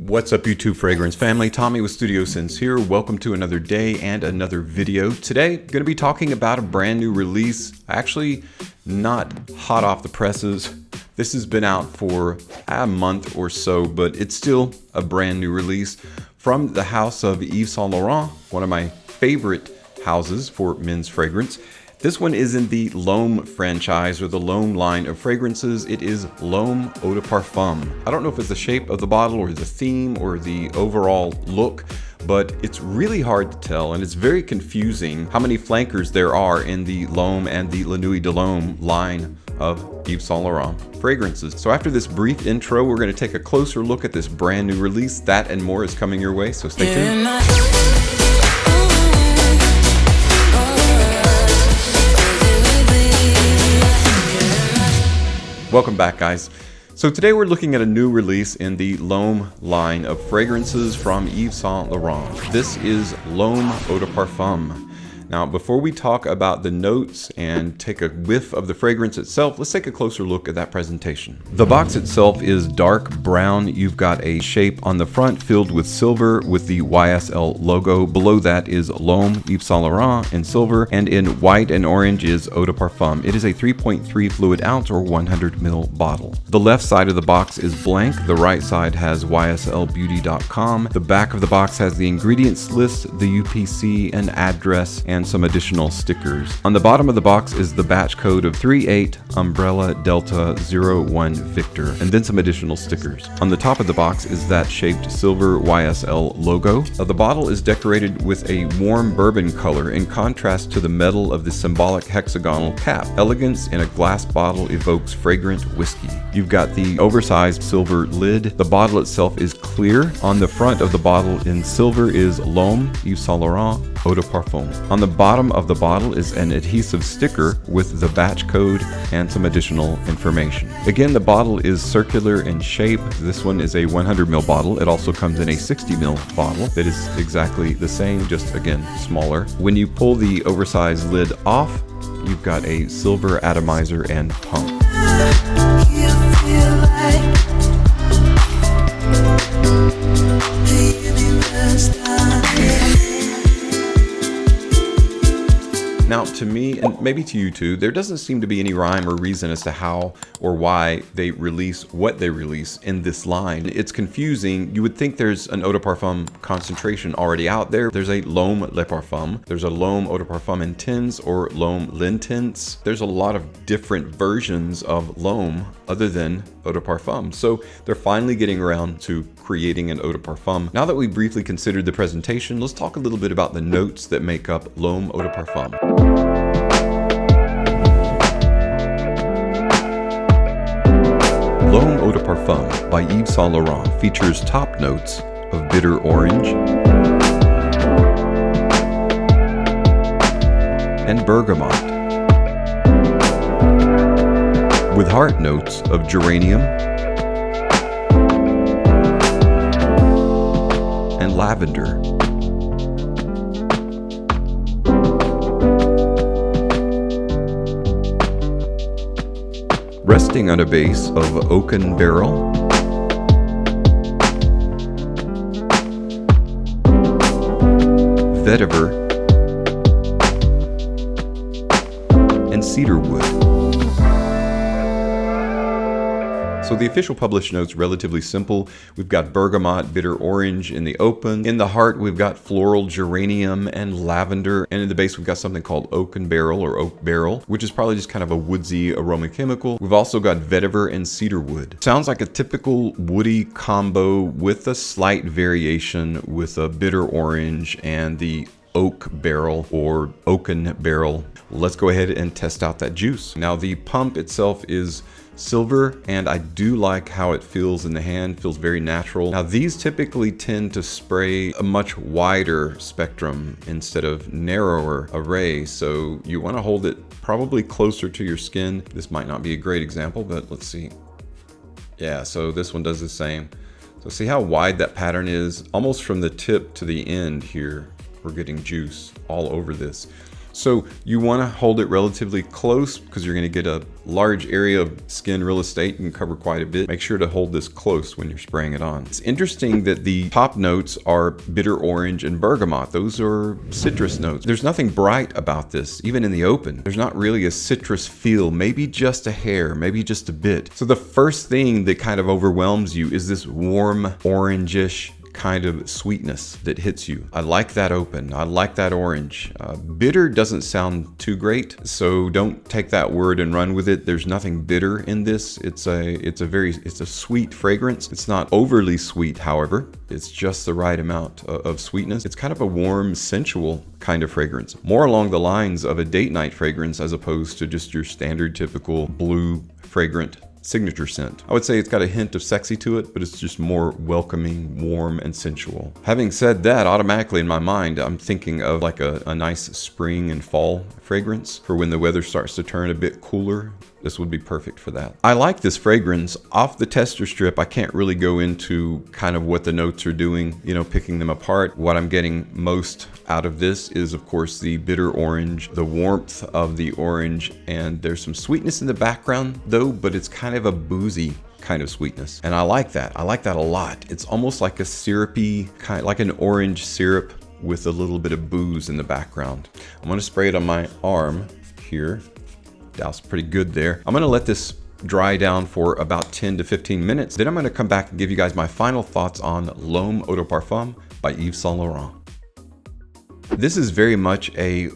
What's up, YouTube fragrance family? Tommy with Studio Sense here. Welcome to another day and another video. Today, going to be talking about a brand new release. Actually, not hot off the presses. This has been out for a month or so, but it's still a brand new release from the house of Yves Saint Laurent, one of my favorite houses for men's fragrance. This one is in the L'Homme franchise, or the L'Homme line of fragrances. It is L'Homme Eau De Parfum. I don't know if it's the shape of the bottle or the theme or the overall look, but it's really hard to tell, and it's very confusing how many flankers there are in the L'Homme and the La Nuit de L'Homme line of Yves Saint Laurent fragrances. So after this brief intro, we're going to take a closer look at this brand new release. That and more is coming your way, so stay tuned. Welcome back, guys. So today we're looking at a new release in the L'Homme line of fragrances from Yves Saint Laurent. This is L'Homme Eau De Parfum. Now, before we talk about the notes and take a whiff of the fragrance itself, let's take a closer look at that presentation. The box itself is dark brown. You've got a shape on the front filled with silver with the YSL logo. Below that is L'Homme Yves Saint Laurent in silver, and in white and orange is Eau De Parfum. It is a 3.3 fluid ounce or 100 ml bottle. The left side of the box is blank. The right side has yslbeauty.com. The back of the box has the ingredients list, the UPC, an address, and some additional stickers. On the bottom of the box is the batch code of 38 Umbrella Delta 01 Victor, and then some additional stickers. On the top of the box is that shaped silver YSL logo. The bottle is decorated with a warm bourbon color in contrast to the metal of the symbolic hexagonal cap. Elegance in a glass bottle evokes fragrant whiskey. You've got the oversized silver lid. The bottle itself is clear. On the front of the bottle in silver is L'Homme Yves Saint Laurent Eau De Parfum. On the bottom of the bottle is an adhesive sticker with the batch code and some additional information. Again, the bottle is circular in shape. This one is a 100 ml bottle. It also comes in a 60 ml bottle that is exactly the same, just again, smaller. When you pull the oversized lid off, you've got a silver atomizer and pump. Now, to me, and maybe to you too, there doesn't seem to be any rhyme or reason as to how or why they release what they release in this line. It's confusing. You would think there's an Eau De Parfum concentration already out there. There's a L'Homme Le Parfum. There's a L'Homme Eau De Parfum Intense or L'Homme L'Intense. There's a lot of different versions of L'Homme other than Eau De Parfum. So they're finally getting around to creating an Eau De Parfum. Now that we briefly considered the presentation, let's talk a little bit about the notes that make up L'Homme Eau De Parfum. L'Homme Eau De Parfum by Yves Saint Laurent features top notes of bitter orange and bergamot, with heart notes of geranium and lavender. Resting on a base of oaken barrel, vetiver, and cedar wood. So the official published note's relatively simple. We've got bergamot, bitter orange in the open. In the heart, we've got floral geranium and lavender. And in the base, we've got something called oaken barrel or oak barrel, which is probably just kind of a woodsy aroma chemical. We've also got vetiver and cedar wood. Sounds like a typical woody combo with a slight variation with a bitter orange and the oak barrel or oaken barrel. Let's go ahead and test out that juice. Now, the pump itself is silver, and I do like how it feels in the hand. Feels very natural. Now, these typically tend to spray a much wider spectrum instead of narrower array, so you want to hold it probably closer to your skin. This might not be a great example, but let's see. Yeah, so this one does the same. So see how wide that pattern is? Almost from the tip to the end here, we're getting juice all over this. So you want to hold it relatively close because you're going to get a large area of skin real estate. You can cover quite a bit. Make sure to hold this close when you're spraying it on. It's interesting that the top notes are bitter orange and bergamot. Those are citrus notes. There's nothing bright about this, even in the open. There's not really a citrus feel, maybe just a hair, maybe just a bit. So the first thing that kind of overwhelms you is this warm orangish kind of sweetness that hits you. I like that open. I like that orange. Bitter doesn't sound too great, so don't take that word and run with it. There's nothing bitter in this. It's a sweet fragrance. It's not overly sweet, however. It's just the right amount of sweetness. It's kind of a warm, sensual kind of fragrance, more along the lines of a date night fragrance as opposed to just your standard typical blue fragrant signature scent. I would say it's got a hint of sexy to it, but it's just more welcoming, warm, and sensual. Having said that, automatically in my mind, I'm thinking of like a nice spring and fall fragrance for when the weather starts to turn a bit cooler. This would be perfect for that. I like this fragrance. Off the tester strip, I can't really go into kind of what the notes are doing, picking them apart. What I'm getting most out of this is, of course, the bitter orange, the warmth of the orange, and there's some sweetness in the background though, but it's kind of a boozy kind of sweetness. And I like that. I like that a lot. It's almost like a syrupy, like an orange syrup with a little bit of booze in the background. I'm gonna spray it on my arm here. Doused pretty good there. I'm gonna let this dry down for about 10 to 15 minutes. Then I'm gonna come back and give you guys my final thoughts on L'Homme Eau De Parfum by Yves Saint Laurent. This is very much a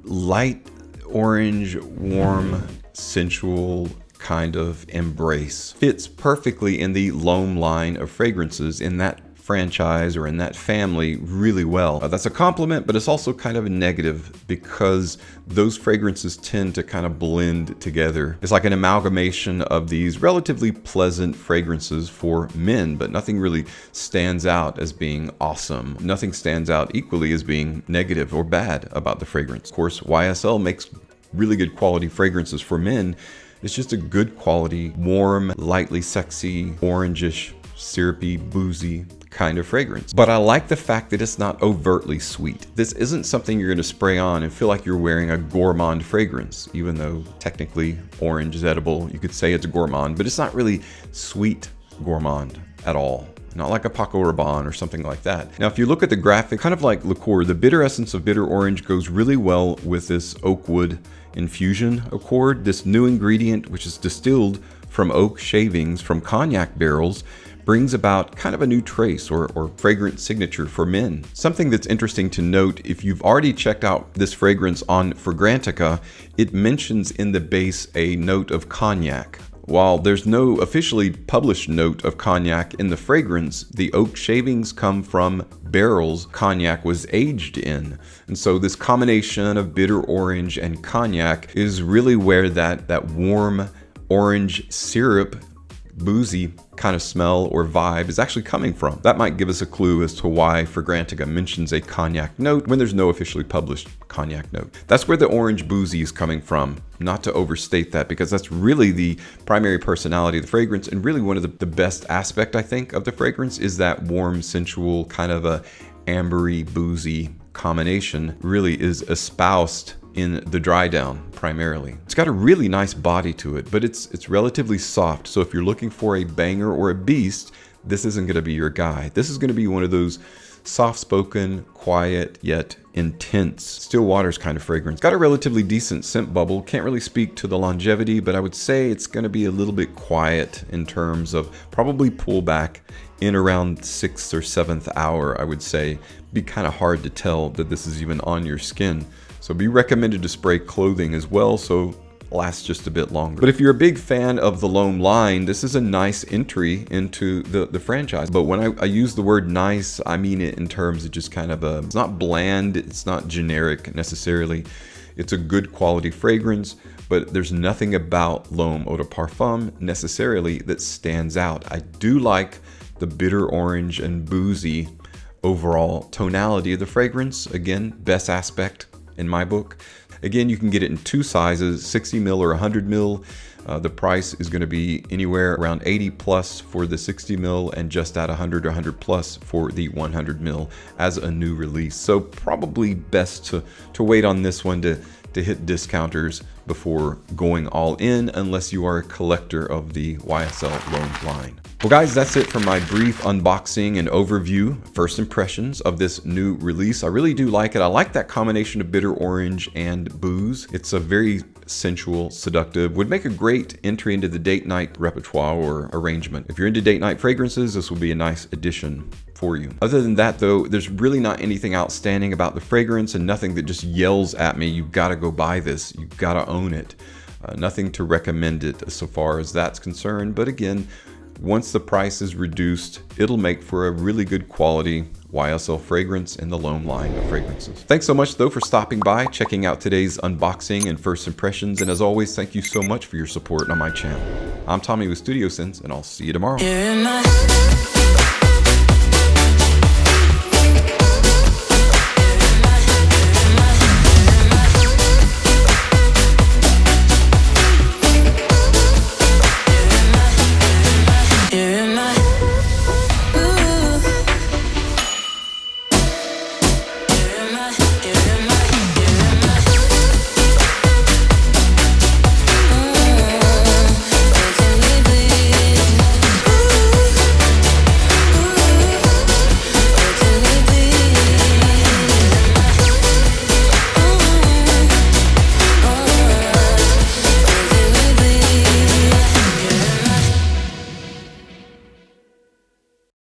light orange, warm, sensual kind of embrace. Fits perfectly in the L'Homme line of fragrances in that franchise or in that family really well. That's a compliment, but it's also kind of a negative because those fragrances tend to kind of blend together. It's like an amalgamation of these relatively pleasant fragrances for men, but nothing really stands out as being awesome. Nothing stands out equally as being negative or bad about the fragrance. Of course, YSL makes really good quality fragrances for men. It's just a good quality, warm, lightly sexy, orangish, syrupy, boozy kind of fragrance. But I like the fact that it's not overtly sweet. This isn't something you're going to spray on and feel like you're wearing a gourmand fragrance, even though technically orange is edible. You could say it's gourmand, but it's not really sweet gourmand at all. Not like a Paco Rabanne or something like that. Now, if you look at the graphic, kind of like liqueur, the bitter essence of bitter orange goes really well with this oak wood infusion accord. This new ingredient, which is distilled from oak shavings from cognac barrels, brings about kind of a new trace or fragrance signature for men. Something that's interesting to note, if you've already checked out this fragrance on Fragrantica, it mentions in the base a note of cognac. While there's no officially published note of cognac in the fragrance, the oak shavings come from barrels cognac was aged in. And so this combination of bitter orange and cognac is really where that warm orange syrup, boozy kind of smell or vibe is actually coming from. That might give us a clue as to why Fragrantica mentions a cognac note when there's no officially published cognac note. That's where the orange boozy is coming from. Not to overstate that, because that's really the primary personality of the fragrance, and really one of the best aspect, I think, of the fragrance is that warm, sensual, kind of a ambery, boozy combination really is espoused in the dry down primarily. It's got a really nice body to it, but it's relatively soft. So if you're looking for a banger or a beast, this isn't going to be your guy. This is going to be one of those soft-spoken, quiet, yet intense still waters kind of fragrance. Got a relatively decent scent bubble. Can't really speak to the longevity, but I would say it's going to be a little bit quiet in terms of probably pull back in around 6th or 7th hour, I would say. Be kind of hard to tell that this is even on your skin. So be recommended to spray clothing as well, so it lasts just a bit longer. But if you're a big fan of the L'Homme line, this is a nice entry into the franchise. But when I use the word nice, I mean it in terms of just kind of it's not bland, it's not generic necessarily. It's a good quality fragrance, but there's nothing about L'Homme Eau De Parfum necessarily that stands out. I do like the bitter orange and boozy overall tonality of the fragrance. Again, best aspect in my book. Again, you can get it in two sizes, 60 ml or 100 ml. The price is going to be anywhere around 80 plus for the 60 mil and just at 100 or 100 plus for the 100 mil as a new release. So probably best to wait on this one to hit discounters before going all in, unless you are a collector of the YSL L'Homme line. Well guys, that's it for my brief unboxing and overview, first impressions of this new release. I really do like it. I like that combination of bitter orange and booze. It's a very sensual, seductive, would make a great entry into the date night repertoire or arrangement. If you're into date night fragrances, this will be a nice addition for you. Other than that though, there's really not anything outstanding about the fragrance and nothing that just yells at me, you've got to go buy this, you've got to own it. Nothing to recommend it so far as that's concerned, but again, once the price is reduced, it'll make for a really good quality YSL fragrance in the L'Homme line of fragrances. Thanks so much though for stopping by, checking out today's unboxing and first impressions, and as always, thank you so much for your support on my channel. I'm Tommy with Studio Sense, and I'll see you tomorrow.